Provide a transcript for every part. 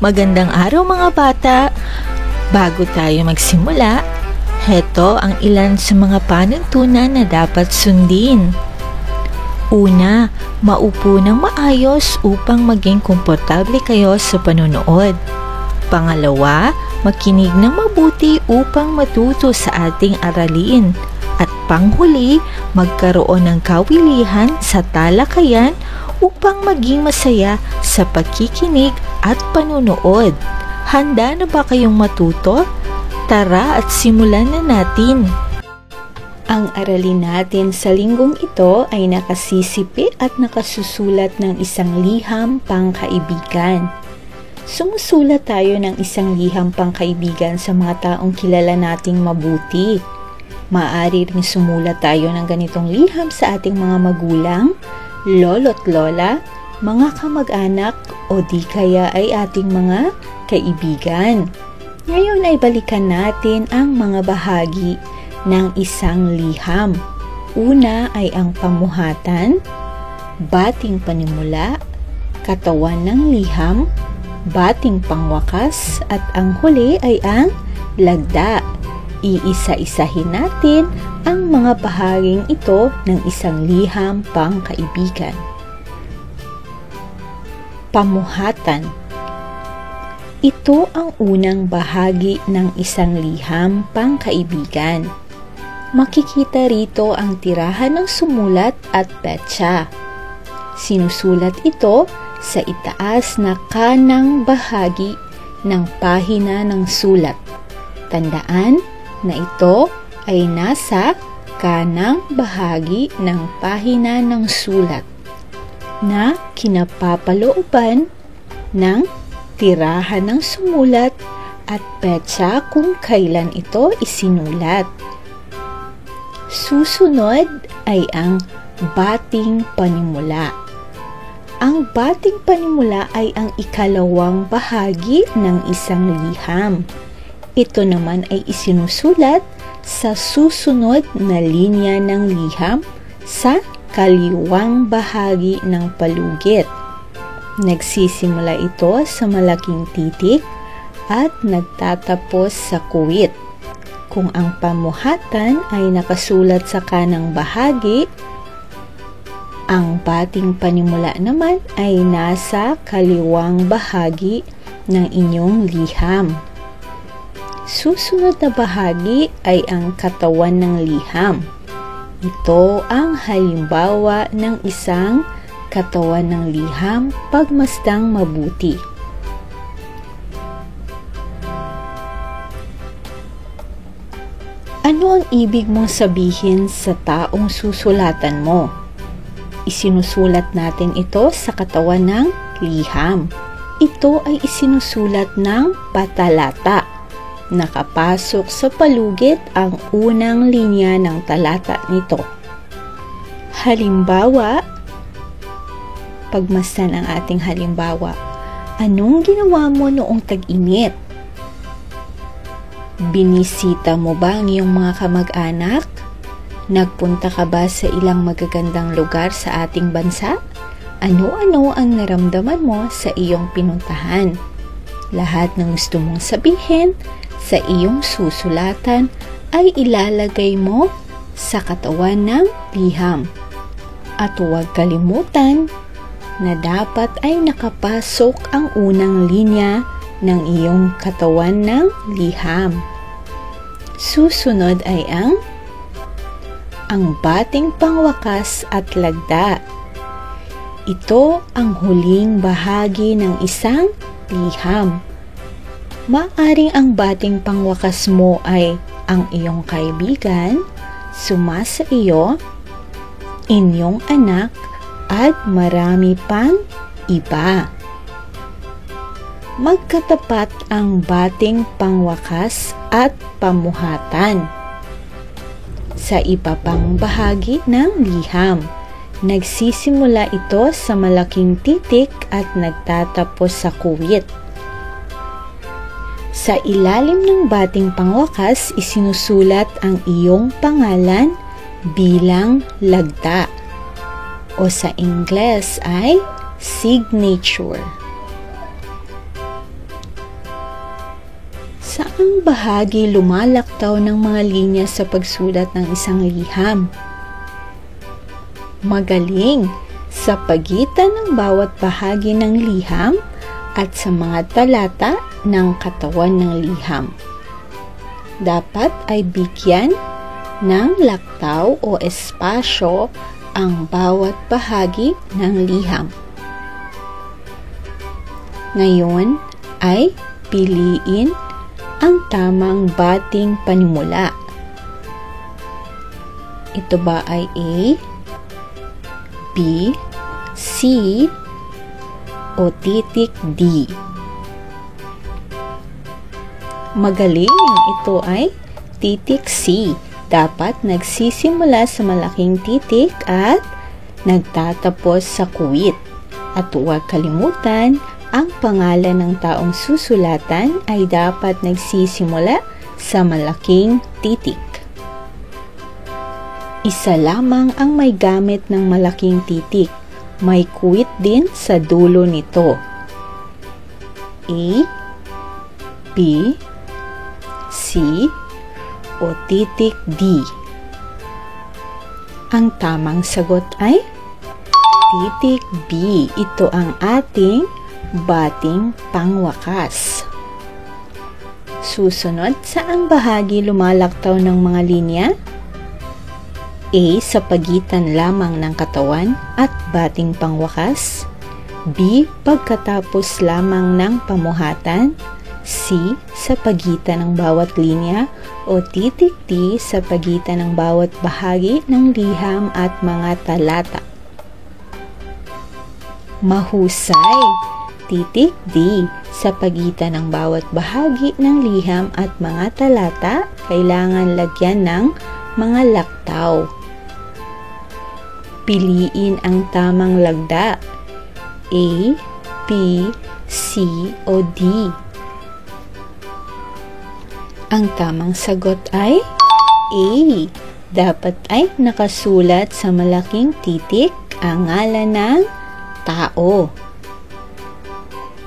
Magandang araw mga bata! Bago tayo magsimula, heto ang ilan sa mga panuntunan na dapat sundin. Una, maupo ng maayos upang maging komportable kayo sa panonood. Pangalawa, makinig ng mabuti upang matuto sa ating aralin. At panghuli, magkaroon ng kawilihan sa talakayan upang maging masaya sa pagkikinig at panunood. Handa na ba kayong matuto? Tara at simulan na natin! Ang aralin natin sa linggong ito ay nakasisipi at nakasusulat ng isang liham pangkaibigan. Sumusulat tayo ng isang liham pangkaibigan sa mga taong kilala nating mabuti. Maaari ring sumulat tayo ng ganitong liham sa ating mga magulang, lolo't lola, mga kamag-anak o di kaya ay ating mga kaibigan. Ngayon ay balikan natin ang mga bahagi ng isang liham. Una ay ang pamuhatan, bating panimula, katawan ng liham, bating pangwakas, at ang huli ay ang lagda. Iisa-isahin natin ang mga bahaging ito ng isang liham pangkaibigan. Pamuhatan. Ito ang unang bahagi ng isang liham pangkaibigan. Makikita rito ang tirahan ng sumulat at petsa. Sinusulat ito sa itaas na kanang bahagi ng pahina ng sulat. Tandaan na ito ay nasa kanang bahagi ng pahina ng sulat na kinapapalooban ng tirahan ng sumulat at petsa kung kailan ito isinulat. Susunod ay ang bating panimula. Ang bating panimula ay ang ikalawang bahagi ng isang liham. Ito naman ay isinusulat sa susunod na linya ng liham sa kaliwang bahagi ng palugit. Nagsisimula ito sa malaking titik at nagtatapos sa kuwit. Kung ang pamuhatan ay nakasulat sa kanang bahagi, ang bating panimula naman ay nasa kaliwang bahagi ng inyong liham. Susunod na bahagi ay ang katawan ng liham. Ito ang halimbawa ng isang katawan ng liham pagmasdang mabuti. Ano ang ibig mong sabihin sa taong susulatan mo? Isinusulat natin ito sa katawan ng liham. Ito ay isinusulat ng patalata. Nakapasok sa palugit ang unang linya ng talata nito. Halimbawa, pagmasdan ang ating halimbawa. Anong ginawa mo noong tag-init? Binisita mo ba ang iyong mga kamag-anak? Nagpunta ka ba sa ilang magagandang lugar sa ating bansa? Ano-ano ang naramdaman mo sa iyong pinuntahan? Lahat ng gusto mong sabihin sa iyong susulatan ay ilalagay mo sa katawan ng liham. At huwag kalimutan na dapat ay nakapasok ang unang linya ng iyong katawan ng liham. Susunod ay ang bating pangwakas at lagda. Ito ang huling bahagi ng isang liham. Maaring ang bating pangwakas mo ay ang iyong kaibigan, sumasa iyo, inyong anak, at marami pang iba. Magkatapat ang bating pangwakas at pamuhatan. Sa iba pang bahagi ng liham, nagsisimula ito sa malaking titik at nagtatapos sa kuwit. Sa ilalim ng bating pangwakas, isinusulat ang iyong pangalan bilang lagda o sa Ingles ay signature. Anong bahagi lumalaktaw ng mga linya sa pagsulat ng isang liham? Magaling! Sa pagitan ng bawat bahagi ng liham at sa mga talata ng katawan ng liham. Dapat ay bigyan ng laktaw o espasyo ang bawat bahagi ng liham. Ngayon ay piliin ang tamang bating panimula. Ito ba ay A, B, C, o titik D? Magaling! Ito ay titik C. Dapat nagsisimula sa malaking titik at nagtatapos sa kuwit. At huwag kalimutan, ang pangalan ng taong susulatan ay dapat nagsisimula sa malaking titik. Isa lamang ang may gamit ng malaking titik. May kuwit din sa dulo nito. A, B, C, o titik D? Ang tamang sagot ay titik B. Ito ang ating bating pangwakas. Susunod, saang bahagi lumalaktaw ng mga linya? A. Sa pagitan lamang ng katawan at bating pangwakas. B. Pagkatapos lamang ng pamuhatan. C. Sa pagitan ng bawat linya. O titik D. Sa pagitan ng bawat bahagi ng liham at mga talata. Mahusay! Titik D. Sa pagitan ng bawat bahagi ng liham at mga talata, kailangan lagyan ng mga laktaw. Piliin ang tamang lagda. A, B, C, o D? Ang tamang sagot ay A. Dapat ay nakasulat sa malaking titik ang ngalan ng tao.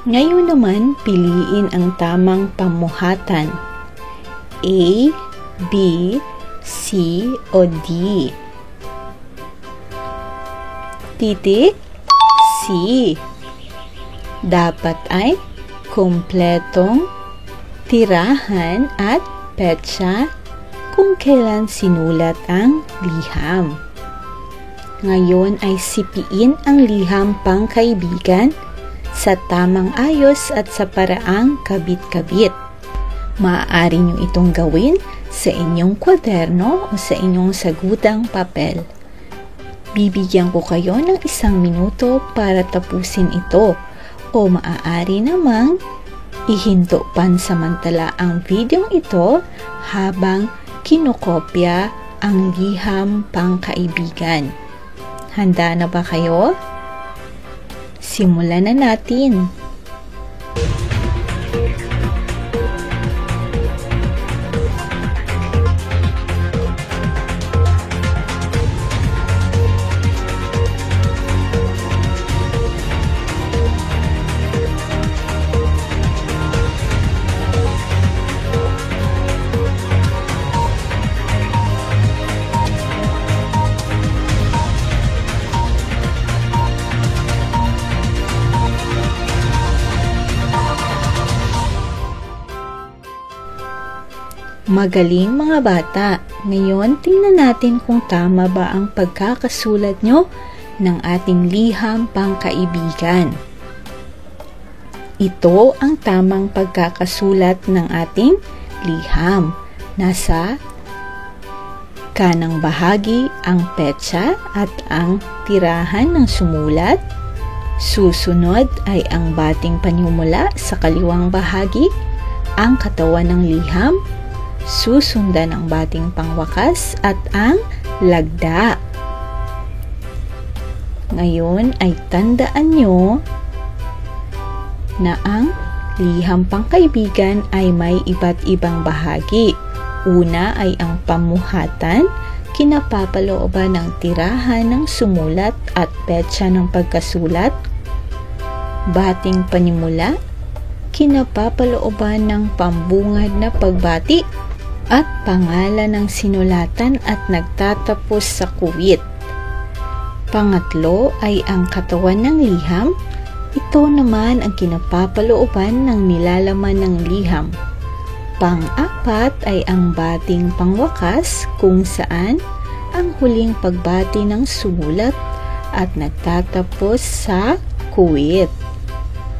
Ngayon naman, piliin ang tamang pamuhatan. A, B, C, o D? Titik C. Dapat ay kumpletong tirahan at petsa kung kailan sinulat ang liham. Ngayon ay sipiin ang liham pangkaibigan sa tamang ayos at sa paraang kabit-kabit. Maaari niyo itong gawin sa inyong kwaderno o sa inyong sagutang papel. Bibigyan ko kayo ng 1 minuto para tapusin ito o maaari namang ihinto pansamantala ang video ito habang kinokopya ang liham pangkaibigan. Handa na ba kayo? Simulan na natin! Magaling mga bata! Ngayon, tingnan natin kung tama ba ang pagkakasulat nyo ng ating liham pangkaibigan. Ito ang tamang pagkakasulat ng ating liham. Nasa kanang bahagi ang petsa at ang tirahan ng sumulat. Susunod ay ang bating panimula sa kaliwang bahagi, ang katawan ng liham. Susundan ang bating pangwakas at ang lagda. Ngayon ay tandaan nyo na ang liham pangkaibigan ay may iba't ibang bahagi. Una ay ang pamuhatan, kinapapalooban ng tirahan ng sumulat at petsa ng pagkasulat. Bating panimula, kinapapalooban ng pambungad na pagbati at pangalan ng sinulatan at nagtatapos sa kuwit. Pangatlo ay ang katawan ng liham. Ito naman ang kinapapalooban ng nilalaman ng liham. Pang-apat ay ang bating pangwakas kung saan ang huling pagbati ng sumulat at nagtatapos sa kuwit.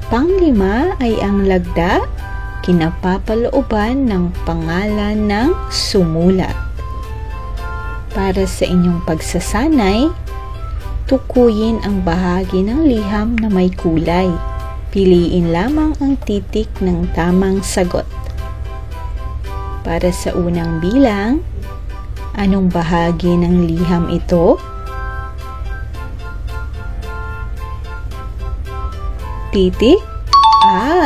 Pang-lima ay ang lagda, kinapapalooban ng pangalan ng sumulat. Para sa inyong pagsasanay, tukuyin ang bahagi ng liham na may kulay. Piliin lamang ang titik ng tamang sagot. Para sa unang bilang, anong bahagi ng liham ito? Titik?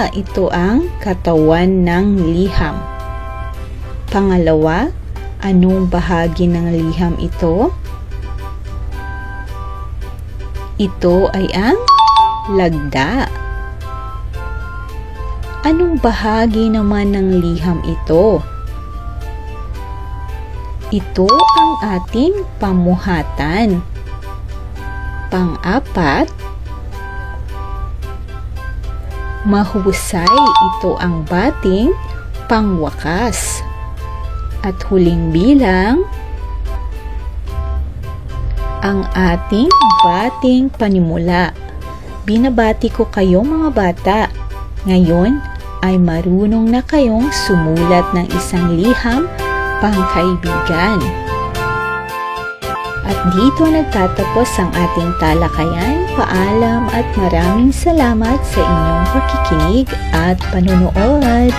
Ito ang katawan ng liham. Pangalawa, anong bahagi ng liham ito? Ito ay ang lagda. Anong bahagi naman ng liham ito? Ito ang ating pamuhatan. Pang-apat, mahusay, ito ang bating pangwakas. At huling bilang, ang ating bating panimula. Binabati ko kayo mga bata. Ngayon ay marunong na kayong sumulat ng isang liham pangkaibigan. At dito nagtatapos ang ating talakayan. Paalam at maraming salamat sa inyong pakikinig at panunood.